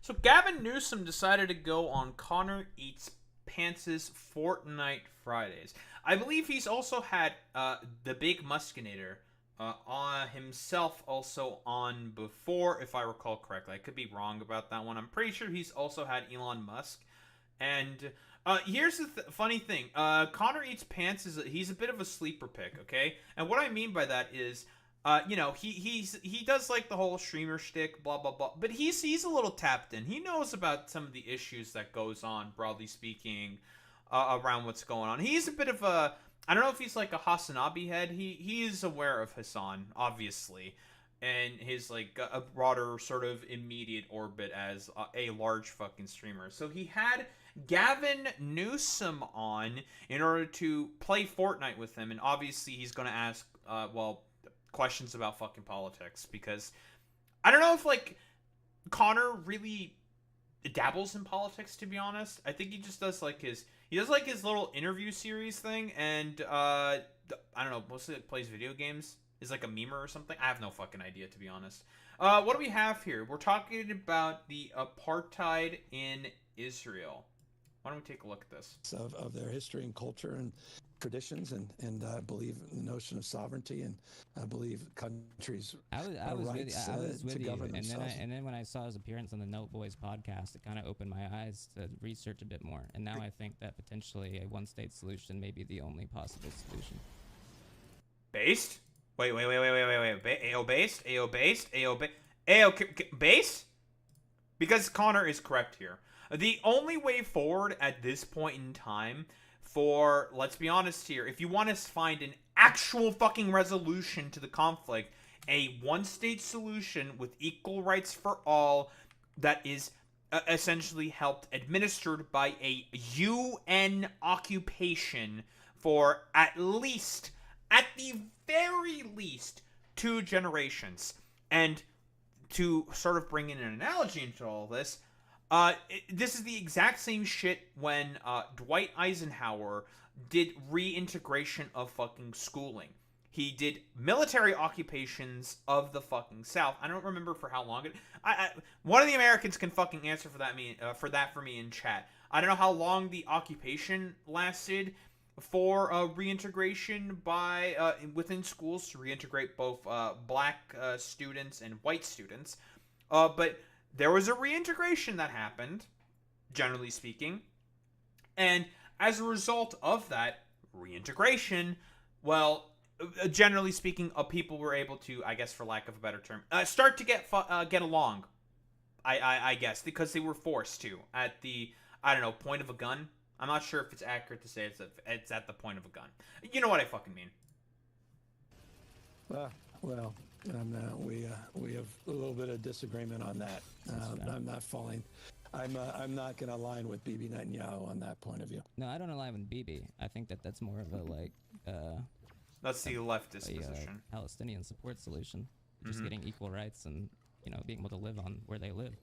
So Gavin Newsom decided to go on Connor Eats Pants' Fortnite Fridays. I believe he's also had the Big Muskinator on himself also on before, if I recall correctly. I could be wrong about that one. I'm pretty sure he's also had Elon Musk. And here's the funny thing: Connor Eats Pants he's a bit of a sleeper pick, okay? And what I mean by that is, he does like the whole streamer shtick, blah blah blah. But he's a little tapped in. He knows about some of the issues that goes on, broadly speaking, around what's going on. He's a bit of a, I don't know if he's like a Hasanabi head. He is aware of Hassan, obviously, and his like a broader sort of immediate orbit as a large fucking streamer. So he had Gavin Newsom on in order to play Fortnite with him, and obviously he's going to ask, questions about fucking politics, because I don't know if like Connor really dabbles in politics, to be honest. I think he just does like his little interview series thing, and I don't know, mostly like plays video games, is like a memer or something. I have no fucking idea, to be honest. What do we have here? We're talking about the apartheid in Israel. Why don't we take a look at this? Of their history and culture and traditions, and I believe in the notion of sovereignty, and I believe countries I was rights with to you, govern and themselves. then when I saw his appearance on the Note Boys podcast, it kind of opened my eyes to research a bit more. And now I think that potentially a one-state solution may be the only possible solution. Based? Wait. AO based? AO based? AO based? Because Connor is correct here. The only way forward at this point in time for, let's be honest here, if you want to find an actual fucking resolution to the conflict, a one-state solution with equal rights for all that is essentially helped administered by a UN occupation for at the very least 2 generations. And to sort of bring in an analogy into all this, this is the exact same shit when Dwight Eisenhower did reintegration of fucking schooling. He did military occupations of the fucking South. I don't remember for how long. One of the Americans can fucking answer for that for me in chat. I don't know how long the occupation lasted for reintegration by within schools to reintegrate both black students and white students, but there was a reintegration that happened, generally speaking, and as a result of that reintegration, well, generally speaking, people were able to, I guess, for lack of a better term, start to get along. I guess, because they were forced to at the, I don't know, point of a gun. I'm not sure if it's accurate to say it's at the point of a gun. You know what I fucking mean. Well, we have a little bit of disagreement on that. I'm not falling. I'm not going to align with Bibi Netanyahu on that point of view. No, I don't align with Bibi. I think that's more of a like. That's the leftist position. Palestinian support solution, just getting equal rights and being able to live on where they live.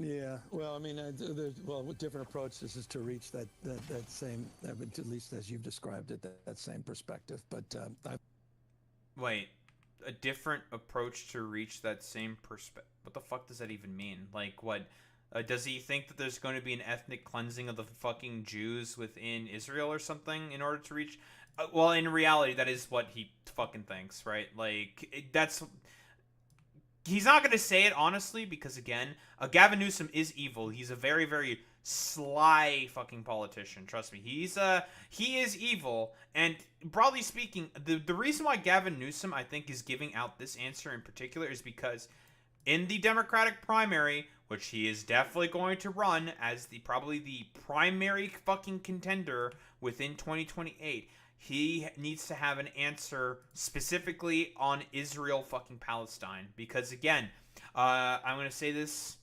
Yeah, well, I mean, with different approaches is to reach that same, at least as you've described it, that same perspective. But wait, a different approach to reach that same perspective? What the fuck does that even mean? Like, what? Does he think that there's going to be an ethnic cleansing of the fucking Jews within Israel or something in order to reach? Well, in reality, that is what he fucking thinks, right? Like, that's. He's not going to say it, honestly, because, again, Gavin Newsom is evil. He's a very, very sly fucking politician. Trust me. He is evil. And broadly speaking, the reason why Gavin Newsom, I think, is giving out this answer in particular is because in the Democratic primary, which he is definitely going to run as probably the primary fucking contender within 2028, he needs to have an answer specifically on Israel fucking Palestine. Because, again, I'm going to say this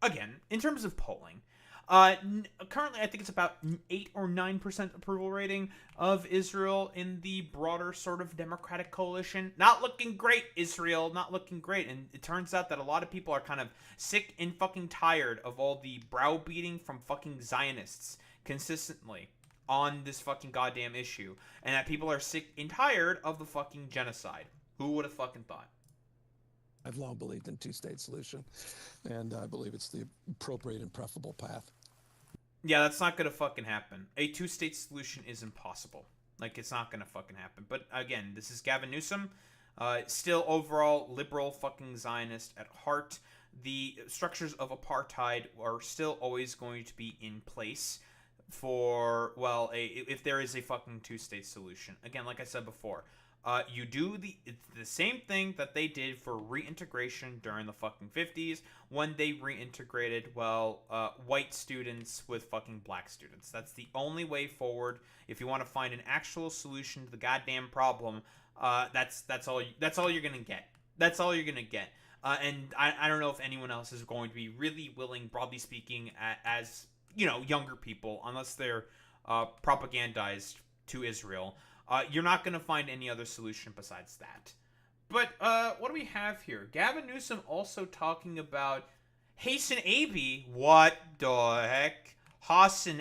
again, in terms of polling. Currently, I think it's about 8 or 9% approval rating of Israel in the broader sort of Democratic coalition. Not looking great, Israel. Not looking great. And it turns out that a lot of people are kind of sick and fucking tired of all the browbeating from fucking Zionists consistently on this fucking goddamn issue, and that people are sick and tired of the fucking genocide. Who would have fucking thought? I've long believed in two-state solution, and I believe it's the appropriate and preferable path. Yeah, that's not gonna fucking happen. A two-state solution is impossible. Like, it's not gonna fucking happen. But again, this is Gavin Newsom. Still overall liberal fucking Zionist at heart. The structures of apartheid are still always going to be in place for, well, if there is a fucking two-state solution. Again, like I said before, you do the same thing that they did for reintegration during the fucking 50s when they reintegrated, well, white students with fucking black students. That's the only way forward. If you want to find an actual solution to the goddamn problem, that's all you're gonna get. That's all you're gonna get. And I don't know if anyone else is going to be really willing, broadly speaking, as you know, younger people, unless they're propagandized to Israel. You're not going to find any other solution besides that. But what do we have here? Gavin Newsom also talking about Hasanabi. What the heck? Hasanabi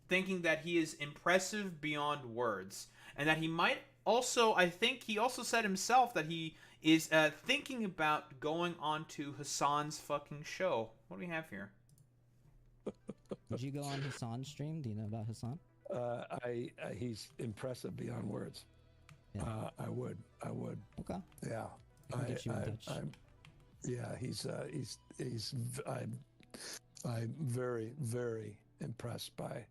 thinking that he is impressive beyond words. And that he might also, I think he also said himself that he is thinking about going on to Hassan's fucking show. What do we have here? Did you go on Hassan's stream? Do you know about Hassan? He's impressive beyond words. Yeah. I would. Okay. Yeah. I'll get you in touch. I'm very, very impressed by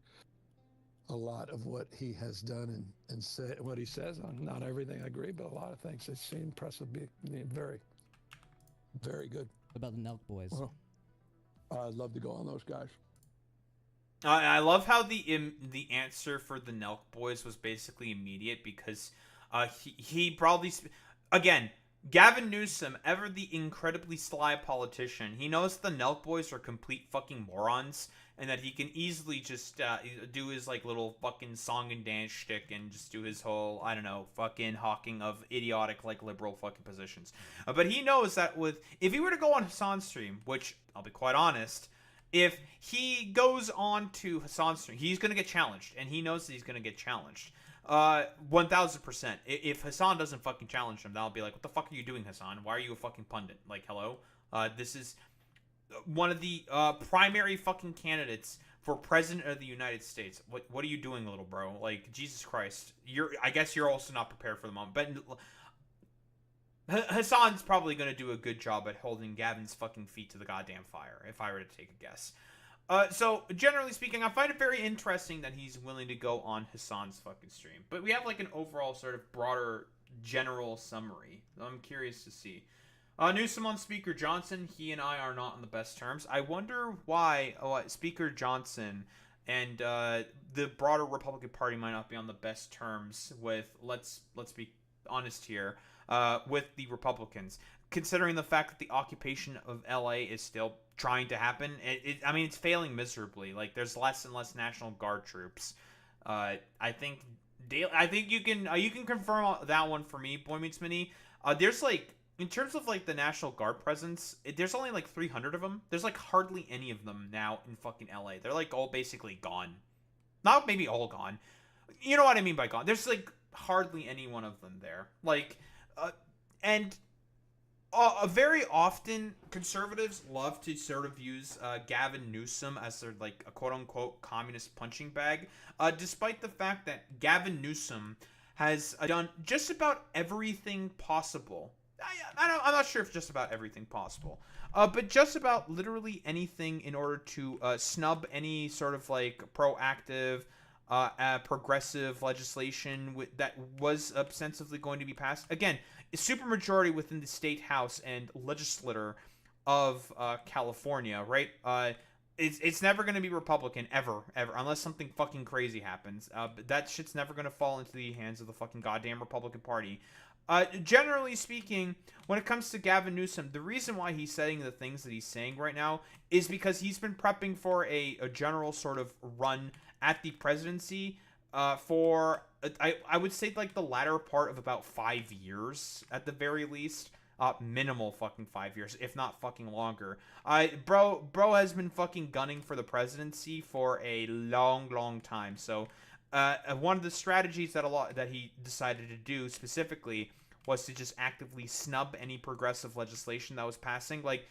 a lot of what he has done and say, what he says. Not everything I agree, but a lot of things. It's impressive, very, very good. What about the Nelk boys? Well, I'd love to go on those guys. I love how the answer for the Nelk boys was basically immediate because he probably again, Gavin Newsom, ever the incredibly sly politician, he knows the Nelk boys are complete fucking morons and that he can easily just do his like little fucking song and dance shtick and just do his whole, I don't know, fucking hawking of idiotic like liberal fucking positions. But he knows that if he were to go on Hassan's stream, which I'll be quite honest, if he goes on to Hassan's stream, he's going to get challenged, and he knows that he's going to get challenged. 1,000%. If Hassan doesn't fucking challenge him, that'll be like, what the fuck are you doing, Hassan? Why are you a fucking pundit? Like, hello? This is one of the primary fucking candidates for president of the United States. What are you doing, little bro? Like, Jesus Christ. I guess you're also not prepared for the moment. But Hassan's probably going to do a good job at holding Gavin's fucking feet to the goddamn fire, if I were to take a guess. So, generally speaking, I find it very interesting that he's willing to go on Hassan's fucking stream. But we have, like, an overall sort of broader general summary. I'm curious to see. Newsom on Speaker Johnson. He and I are not on the best terms. I wonder why Speaker Johnson and the broader Republican Party might not be on the best terms with, let's be honest here, with the Republicans, considering the fact that the occupation of LA is still trying to happen. I mean, it's failing miserably. Like, there's less and less National Guard troops. I think you can confirm that one for me, Boy Meets Mini. There's like, in terms of like the National Guard presence, there's only like 300 of them. There's like hardly any of them now in fucking LA. They're like all basically gone. Not maybe all gone. You know what I mean by gone. There's like hardly any one of them there. Like, and very often conservatives love to sort of use Gavin Newsom as their like a quote-unquote communist punching bag, despite the fact that Gavin Newsom has done just about everything possible. I'm not sure if just about everything possible, but just about literally anything in order to snub any sort of like proactive, progressive legislation that was ostensibly going to be passed. Again, a supermajority within the state house and legislature of California, right? It's never going to be Republican ever, unless something fucking crazy happens. But that shit's never going to fall into the hands of the fucking goddamn Republican Party. Generally speaking, when it comes to Gavin Newsom, the reason why he's saying the things that he's saying right now is because he's been prepping for a general sort of run at the presidency for, I would say, like the latter part of about 5 years at the very least. Minimal fucking 5 years, if not fucking longer. Bro has been fucking gunning for the presidency for a long time. So one of the strategies that he decided to do specifically was to just actively snub any progressive legislation that was passing. Like,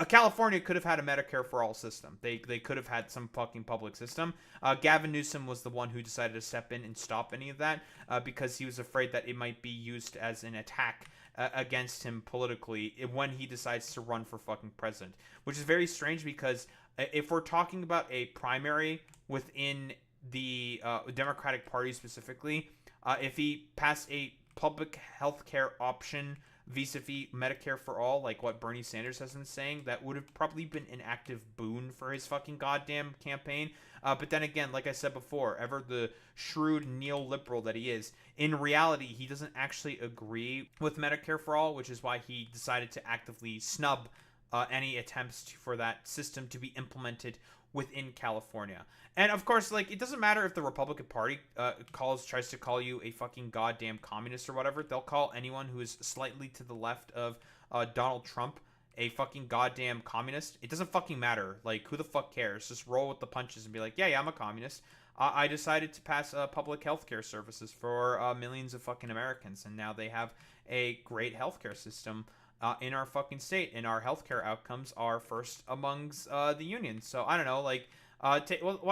California could have had a Medicare for all system. They could have had some fucking public system. Gavin Newsom was the one who decided to step in and stop any of that because he was afraid that it might be used as an attack against him politically when he decides to run for fucking president. Which is very strange because if we're talking about a primary within the Democratic Party specifically, if he passed a public health care option vis-a-vis Medicare for all, like what Bernie Sanders has been saying, that would have probably been an active boon for his fucking goddamn campaign. But then again, like I said before, ever the shrewd neoliberal that he is, in reality, he doesn't actually agree with Medicare for all, which is why he decided to actively snub any attempts for that system to be implemented within California. And of course, like, it doesn't matter if the Republican Party tries to call you a fucking goddamn communist or whatever. They'll call anyone who is slightly to the left of Donald Trump a fucking goddamn communist. It doesn't fucking matter. Like, who the fuck cares? Just roll with the punches and be like, yeah, I'm a communist. I decided to pass public healthcare services for millions of fucking Americans, and now they have a great healthcare system in our fucking state, and our healthcare outcomes are first amongst the unions. So I don't know, like, why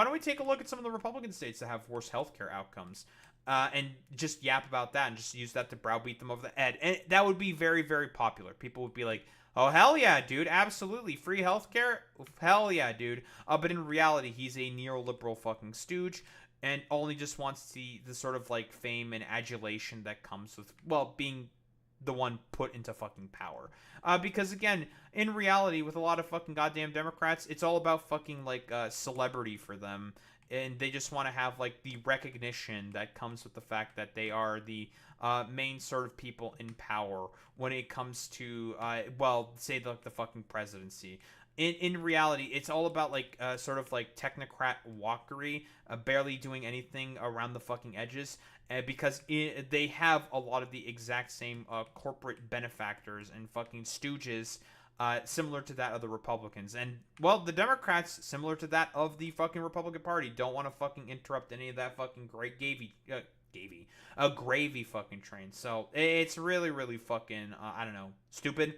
don't we take a look at some of the Republican states that have worse healthcare outcomes, and just yap about that and just use that to browbeat them over the head, and that would be very, very popular. People would be like, oh, hell yeah, dude, absolutely, free healthcare, hell yeah, dude. But in reality, he's a neoliberal fucking stooge, and only just wants the sort of like fame and adulation that comes with, well, being the one put into fucking power. Because again, in reality, with a lot of fucking goddamn Democrats, it's all about fucking like celebrity for them, and they just want to have like the recognition that comes with the fact that they are the main sort of people in power when it comes to well, say the fucking presidency. In reality, it's all about like sort of like technocrat walkery, barely doing anything around the fucking edges, because they have a lot of the exact same corporate benefactors and fucking stooges, similar to that of the Republicans. And, well, the Democrats, similar to that of the fucking Republican Party, don't want to fucking interrupt any of that fucking great gravy fucking train. So it's really, really fucking, I don't know, stupid.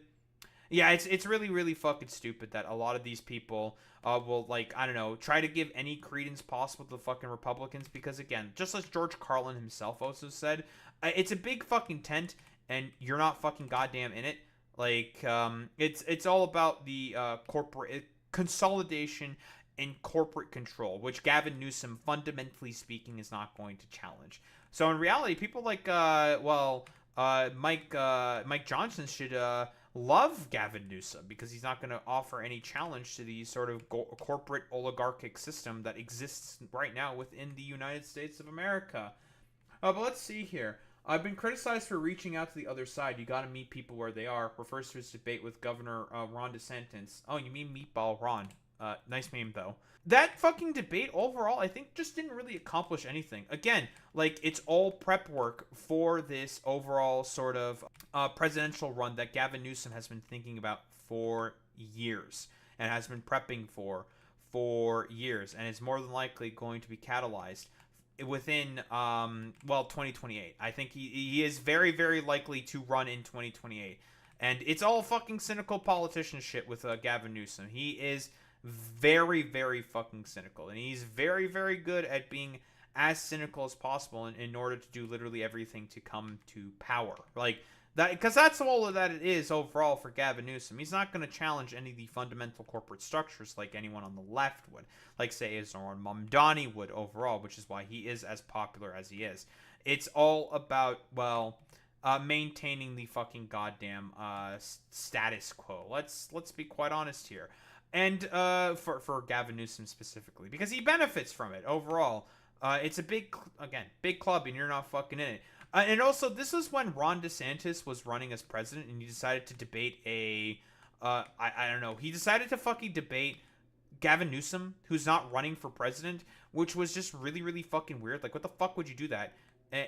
Yeah, it's really, really fucking stupid that a lot of these people will, like, I don't know, try to give any credence possible to the fucking Republicans, because, again, just as George Carlin himself also said, it's a big fucking tent, and you're not fucking goddamn in it. Like, it's all about the corporate consolidation and corporate control, which Gavin Newsom, fundamentally speaking, is not going to challenge. So in reality, people like, Mike Johnson should love Gavin Newsom, because he's not going to offer any challenge to the sort of corporate oligarchic system that exists right now within the United States of America. But let's see here. I've been criticized for reaching out to the other side. You gotta meet people where they are. Refers to his debate with Governor Ron DeSantis. Oh, you mean Meatball Ron. Nice meme, though. That fucking debate, overall, I think just didn't really accomplish anything. Again, like, it's all prep work for this overall sort of presidential run that Gavin Newsom has been thinking about for years, and has been prepping for years, and is more than likely going to be catalyzed within 2028. I think he is very, very likely to run in 2028, and it's all fucking cynical politician shit with Gavin Newsom. He is very, very fucking cynical, and he's very, very good at being as cynical as possible in order to do literally everything to come to power, like that, because that's all that it is overall for Gavin Newsom. He's not going to challenge any of the fundamental corporate structures like anyone on the left would, like, say, Zoran Mamdani would overall, which is why he is as popular as he is. It's all about, well, maintaining the fucking goddamn status quo. Let's be quite honest here. And for Gavin Newsom specifically, because he benefits from it overall. It's a big club, and you're not fucking in it. And also, this is when Ron DeSantis was running as president, and he decided to debate I don't know, he decided to fucking debate Gavin Newsom, who's not running for president, which was just really, really fucking weird. Like, what the fuck would you do that?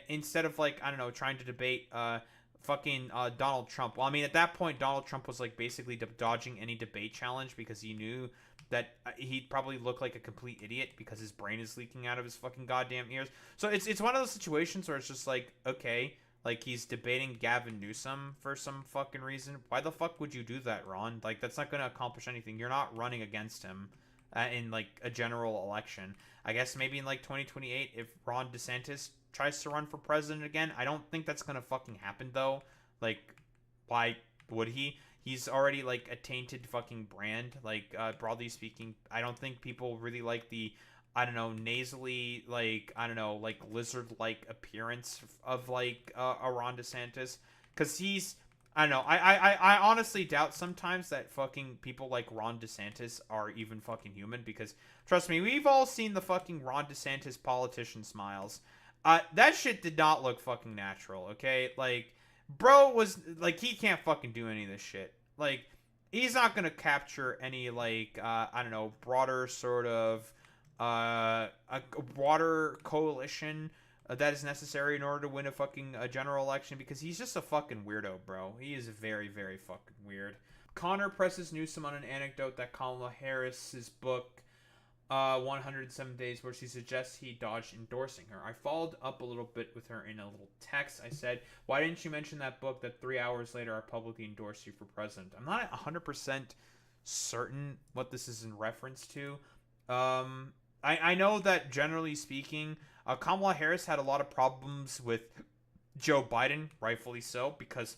Instead of, like, I don't know, trying to debate Donald Trump. Well, I mean, at that point, Donald Trump was, like, basically dodging any debate challenge, because he knew that he'd probably look like a complete idiot because his brain is leaking out of his fucking goddamn ears. So it's one of those situations where it's just like, okay, Like, he's debating Gavin Newsom for some fucking reason. Why the fuck would you do that, Ron? Like, that's not going to accomplish anything. You're not running against him in, like, a general election. I guess maybe in, like, 2028, if Ron DeSantis tries to run for president again. I don't think that's going to fucking happen, though. Like, why would he? He's already, like, a tainted fucking brand. Like, broadly speaking, I don't think people really like the, I don't know, nasally, like, I don't know, like, lizard-like appearance of, like, a Ron DeSantis. Because he's, I don't know, I honestly doubt sometimes that fucking people like Ron DeSantis are even fucking human. Because, trust me, we've all seen the fucking Ron DeSantis politician smiles. That shit did not look fucking natural, okay? Like, bro was, like, he can't fucking do any of this shit. Like, he's not gonna capture any, like, I don't know, broader sort of, a broader coalition that is necessary in order to win a fucking general election, because he's just a fucking weirdo, bro. He is very, very fucking weird. Connor presses Newsom on an anecdote that Kamala Harris's book, 107 Days, where she suggests he dodged endorsing her. I followed up a little bit with her in a little text. I said, why didn't you mention that book that 3 hours later I publicly endorsed you for president? I'm not 100% certain what this is in reference to. I know that generally speaking, Kamala Harris had a lot of problems with Joe Biden, rightfully so, because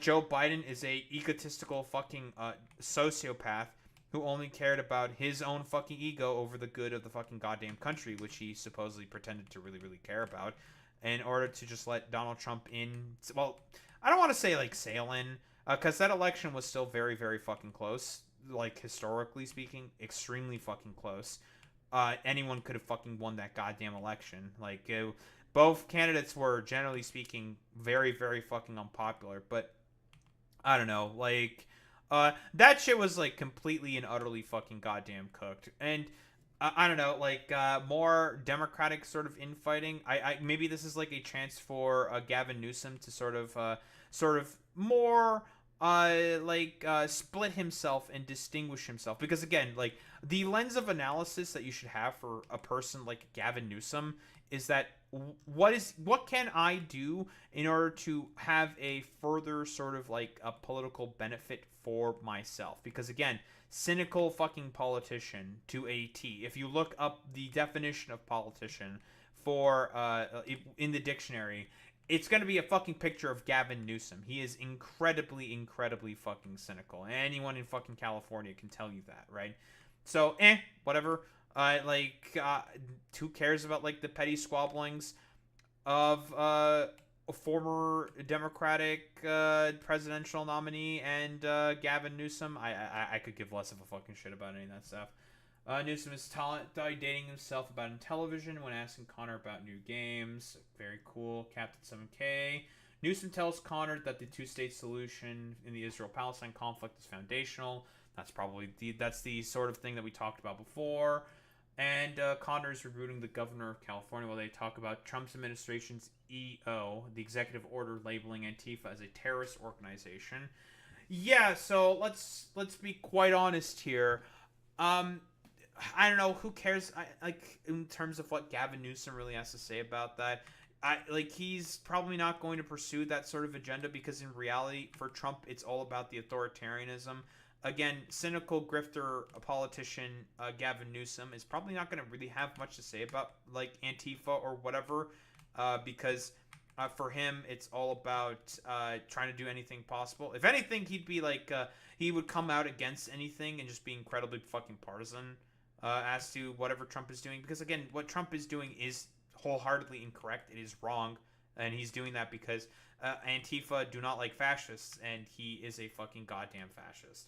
Joe Biden is a egotistical fucking sociopath who only cared about his own fucking ego over the good of the fucking goddamn country, which he supposedly pretended to really, really care about, in order to just let Donald Trump in. Well, I don't want to say, like, sail in, because that election was still very, very fucking close. Like, historically speaking, extremely fucking close. Anyone could have fucking won that goddamn election. Like, both candidates were, generally speaking, very, very fucking unpopular, but I don't know, like, that shit was, like, completely and utterly fucking goddamn cooked. And I don't know, like, more democratic sort of infighting. I maybe this is like a chance for Gavin Newsom to sort of more split himself and distinguish himself, because again, like, the lens of analysis that you should have for a person like Gavin Newsom is that what can I do in order to have a further sort of like a political benefit for myself? Because again, cynical fucking politician to a T. If you look up the definition of politician for in the dictionary, it's going to be a fucking picture of Gavin Newsom. He is incredibly, incredibly fucking cynical. And anyone in fucking California can tell you that, right? So, whatever. Who cares about, like, the petty squabblings of a former Democratic presidential nominee and Gavin Newsom? I could give less of a fucking shit about any of that stuff. Newsom is dating himself about in television when asking Connor about new games. Very cool. Captain 7K. Newsom tells Connor that the two-state solution in the Israel-Palestine conflict is foundational. That's probably that's the sort of thing that we talked about before. And Connor is rebooting the governor of California while they talk about Trump's administration's EO, the executive order labeling Antifa as a terrorist organization. Yeah, so let's be quite honest here. I don't know, who cares? Like, in terms of what Gavin Newsom really has to say about that. He's probably not going to pursue that sort of agenda, because in reality, for Trump, it's all about the authoritarianism. Again, cynical grifter politician Gavin Newsom is probably not going to really have much to say about, like, Antifa or whatever, because for him, it's all about trying to do anything possible. If anything, he'd be like, he would come out against anything and just be incredibly fucking partisan as to whatever Trump is doing. Because again, what Trump is doing is wholeheartedly incorrect. It is wrong. And he's doing that because Antifa do not like fascists, and he is a fucking goddamn fascist.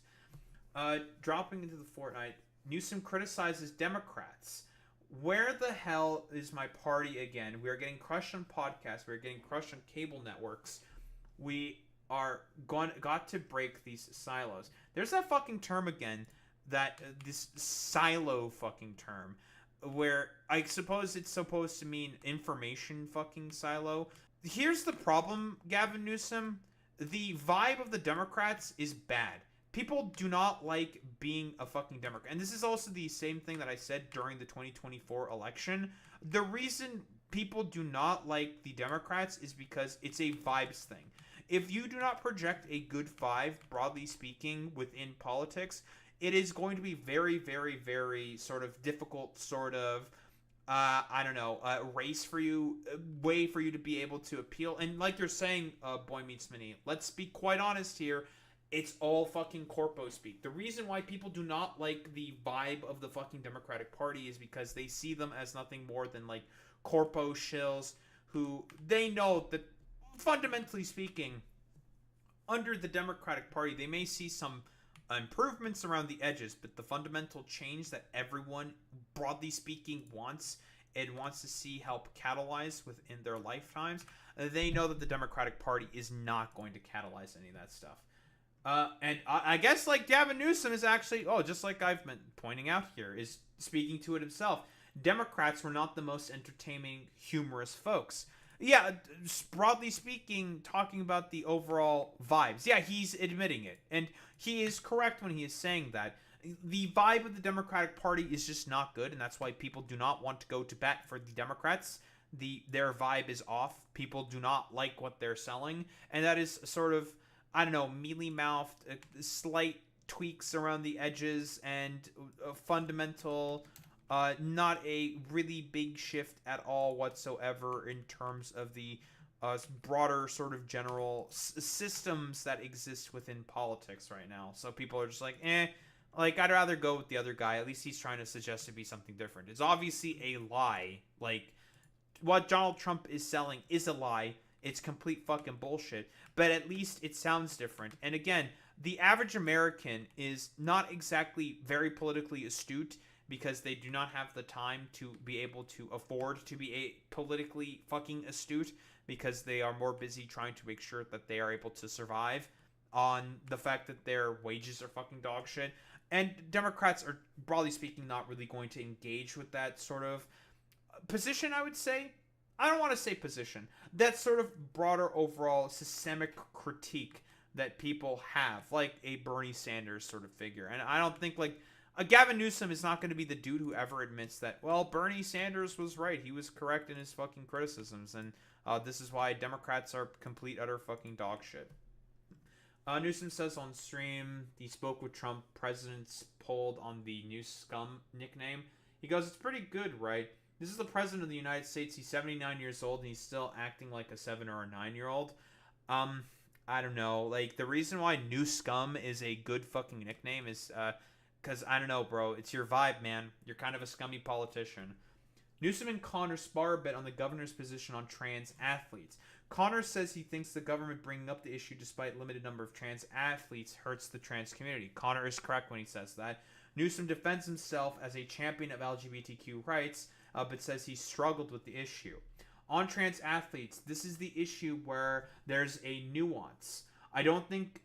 Dropping into the Fortnite, Newsom criticizes Democrats. Where the hell is my party again? We are getting crushed on podcasts. We are getting crushed on cable networks. We are got to break these silos. There's that fucking term again, that this silo fucking term, where I suppose it's supposed to mean information fucking silo. Here's the problem, Gavin Newsom. The vibe of the Democrats is bad. People do not like being a fucking Democrat. And this is also the same thing that I said during the 2024 election. The reason people do not like the Democrats is because it's a vibes thing. If you do not project a good vibe, broadly speaking, within politics, it is going to be very, very, very sort of difficult, sort of, I don't know, race for you, way for you to be able to appeal. And like you're saying, Boy Meets Mini, let's be quite honest here. It's all fucking corpo speak. The reason why people do not like the vibe of the fucking Democratic Party is because they see them as nothing more than like corpo shills who they know that fundamentally speaking, under the Democratic Party, they may see some improvements around the edges, but the fundamental change that everyone, broadly speaking, wants and wants to see help catalyze within their lifetimes, they know that the Democratic Party is not going to catalyze any of that stuff. And I guess like Gavin Newsom is actually, just like I've been pointing out here, is speaking to it himself. Democrats were not the most entertaining, humorous folks. Yeah, broadly speaking, talking about the overall vibes. Yeah, he's admitting it. And he is correct when he is saying that. The vibe of the Democratic Party is just not good, and that's why people do not want to go to bat for the Democrats. Their vibe is off. People do not like what they're selling. And that is sort of, I don't know, mealy-mouthed, slight tweaks around the edges, and fundamental... not a really big shift at all whatsoever in terms of the broader sort of general systems that exist within politics right now. So people are just like, like, I'd rather go with the other guy. At least he's trying to suggest to be something different. It's obviously a lie. Like, what Donald Trump is selling is a lie. It's complete fucking bullshit. But at least it sounds different. And again, the average American is not exactly very politically astute, because they do not have the time to be able to afford to be a politically fucking astute, because they are more busy trying to make sure that they are able to survive on the fact that their wages are fucking dog shit. And Democrats are, broadly speaking, not really going to engage with that sort of position, I would say. I don't want to say position. That sort of broader overall systemic critique that people have, like a Bernie Sanders sort of figure. And I don't think, like, Gavin Newsom is not going to be the dude who ever admits that, well, Bernie Sanders was right. He was correct in his fucking criticisms. And this is why Democrats are complete, utter fucking dog shit. Newsom says on stream, he spoke with Trump. Presidents polled on the new scum nickname. He goes, it's pretty good, right? This is the president of the United States. He's 79 years old, and he's still acting like a 7 or a 9-year-old. I don't know. Like, the reason why new scum is a good fucking nickname is... because, I don't know, bro. It's your vibe, man. You're kind of a scummy politician. Newsom and Connor spar a bit on the governor's position on trans athletes. Connor says he thinks the government bringing up the issue despite limited number of trans athletes hurts the trans community. Connor is correct when he says that. Newsom defends himself as a champion of LGBTQ rights, but says he struggled with the issue. On trans athletes, this is the issue where there's a nuance. I don't think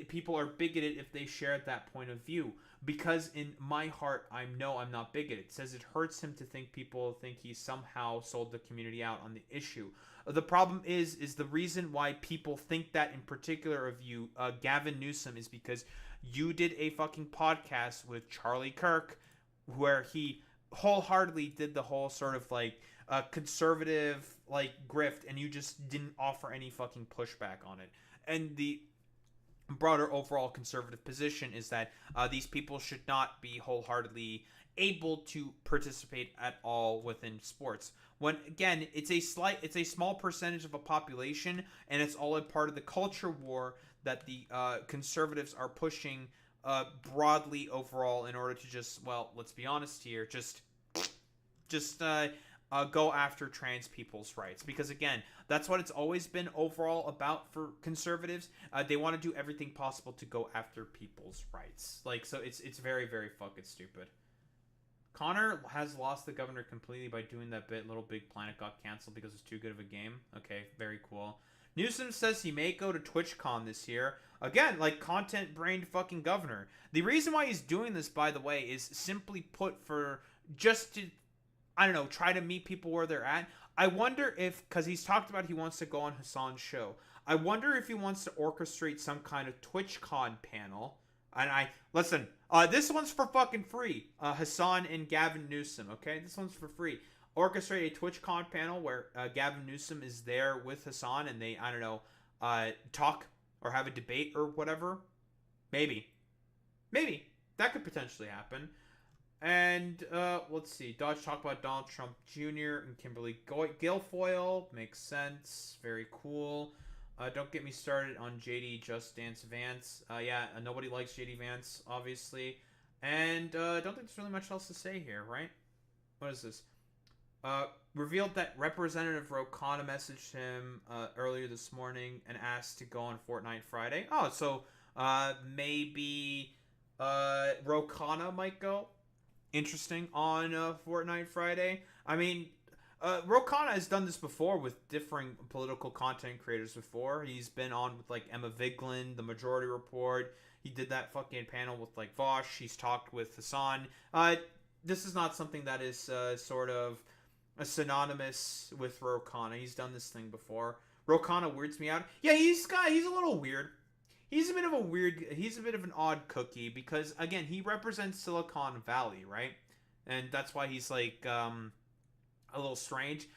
people are bigoted if they share that point of view. Because in my heart, I'm not bigoted. It says it hurts him to think people think he somehow sold the community out on the issue. The problem is the reason why people think that in particular of you, Gavin Newsom, is because you did a fucking podcast with Charlie Kirk where he wholeheartedly did the whole sort of like conservative like grift, and you just didn't offer any fucking pushback on it. And the broader overall conservative position is that these people should not be wholeheartedly able to participate at all within sports. When again, it's a small percentage of a population, and it's all a part of the culture war that the conservatives are pushing broadly overall in order to just, well, let's be honest here, just go after trans people's rights. Because again, that's what it's always been overall about for conservatives. They want to do everything possible to go after people's rights. Like, so it's very, very fucking stupid. Connor has lost the governor completely by doing that bit. Little Big Planet got canceled because it's too good of a game. Okay, very cool. Newsom says he may go to TwitchCon this year. Again, like, content-brained fucking governor. The reason why he's doing this, by the way, is simply put for just to, I don't know, try to meet people where they're at. I wonder if, because he's talked about he wants to go on Hassan's show. I wonder if he wants to orchestrate some kind of TwitchCon panel. And listen, this one's for fucking free. Hassan and Gavin Newsom, okay? This one's for free. orchestrate a TwitchCon panel where Gavin Newsom is there with Hassan and they, I don't know, talk or have a debate or whatever. Maybe. That could potentially happen. And let's see. Dodge talk about Donald Trump Jr. and Kimberly Guilfoyle. Makes sense. Very cool. Don't get me started on JD Just Dance Vance. Yeah, nobody likes JD Vance, obviously. And don't think there's really much else to say here, right? What is this? Revealed that Representative Ro Khanna messaged him earlier this morning and asked to go on Fortnite Friday. Oh, so maybe Ro Khanna might go. Interesting on Fortnite Friday. I mean, Ro Khanna has done this before with different political content creators before. He's been on with like Emma Vigeland, The Majority Report. He did that fucking panel with like Vosh. He's talked with Hassan. This is not something that is sort of synonymous with Ro Khanna. He's done this thing before. Ro Khanna weirds me out. Yeah, he's a little weird. He's a bit of an odd cookie because again, he represents Silicon Valley, right? And that's why he's like a little strange,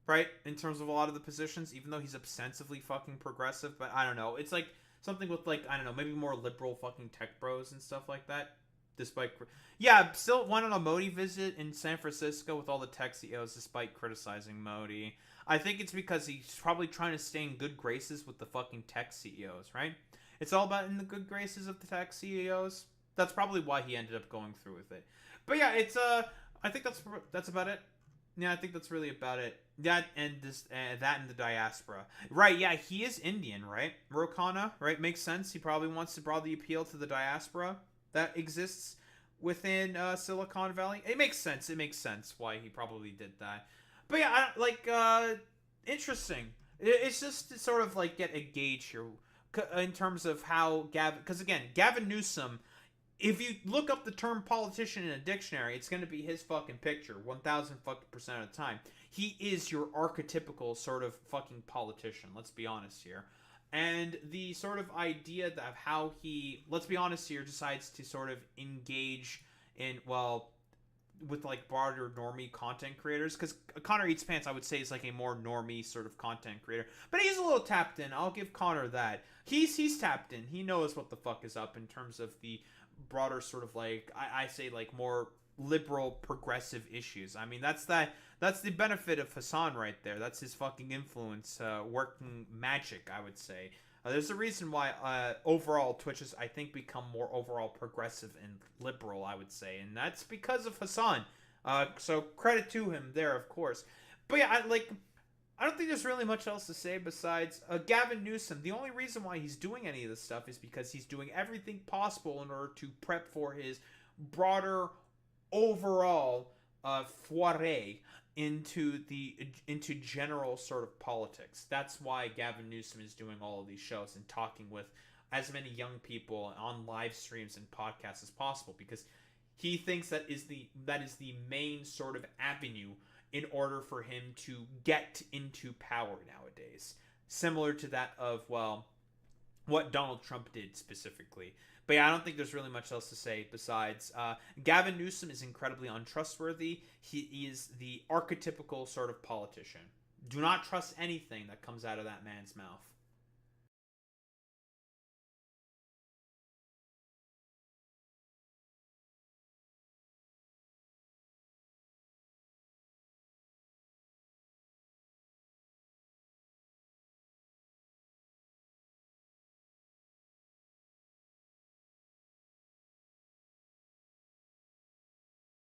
right? In terms of a lot of the positions, even though he's ostensibly fucking progressive, but I don't know. It's like something with like, I don't know, maybe more liberal fucking tech bros and stuff like that. Despite, yeah, still went on a Modi visit in San Francisco with all the tech CEOs despite criticizing Modi. I think it's because he's probably trying to stay in good graces with the fucking tech CEOs, right? It's all about in the good graces of the tech CEOs. That's probably why he ended up going through with it. But yeah, it's I think that's about it. Yeah, I think that's really about it. That and the diaspora. Right, yeah, he is Indian, right? Ro Khanna, right? Makes sense. He probably wants to broadly appeal to the diaspora that exists within Silicon Valley. It makes sense. It makes sense why he probably did that. But yeah, interesting. It's just to sort of like get a gauge here in terms of how Gavin, because again, Gavin Newsom, if you look up the term politician in a dictionary, it's going to be his fucking picture 1000% of the time. He is your archetypical sort of fucking politician, let's be honest here. And the sort of idea of how he, let's be honest here, decides to sort of engage in, well, with like broader normie content creators, because Connor Eats Pants, I would say, is like a more normie sort of content creator, but he's a little tapped in. I'll give Connor that. He's tapped in. He knows what the fuck is up in terms of the broader sort of like I say like more liberal progressive issues. I mean that's the benefit of Hassan right there. That's his fucking influence working magic, I would say. There's a reason why overall Twitch has, I think, become more overall progressive and liberal, I would say, and that's because of Hassan. So credit to him there, of course. But yeah, I don't think there's really much else to say besides Gavin Newsom. The only reason why he's doing any of this stuff is because he's doing everything possible in order to prep for his broader overall foray into general sort of politics. That's why Gavin Newsom is doing all of these shows and talking with as many young people on live streams and podcasts as possible, because he thinks that is the main sort of avenue in order for him to get into power nowadays. Similar to that of, well, what Donald Trump did specifically. But yeah, I don't think there's really much else to say besides Gavin Newsom is incredibly untrustworthy. He is the archetypical sort of politician. Do not trust anything that comes out of that man's mouth.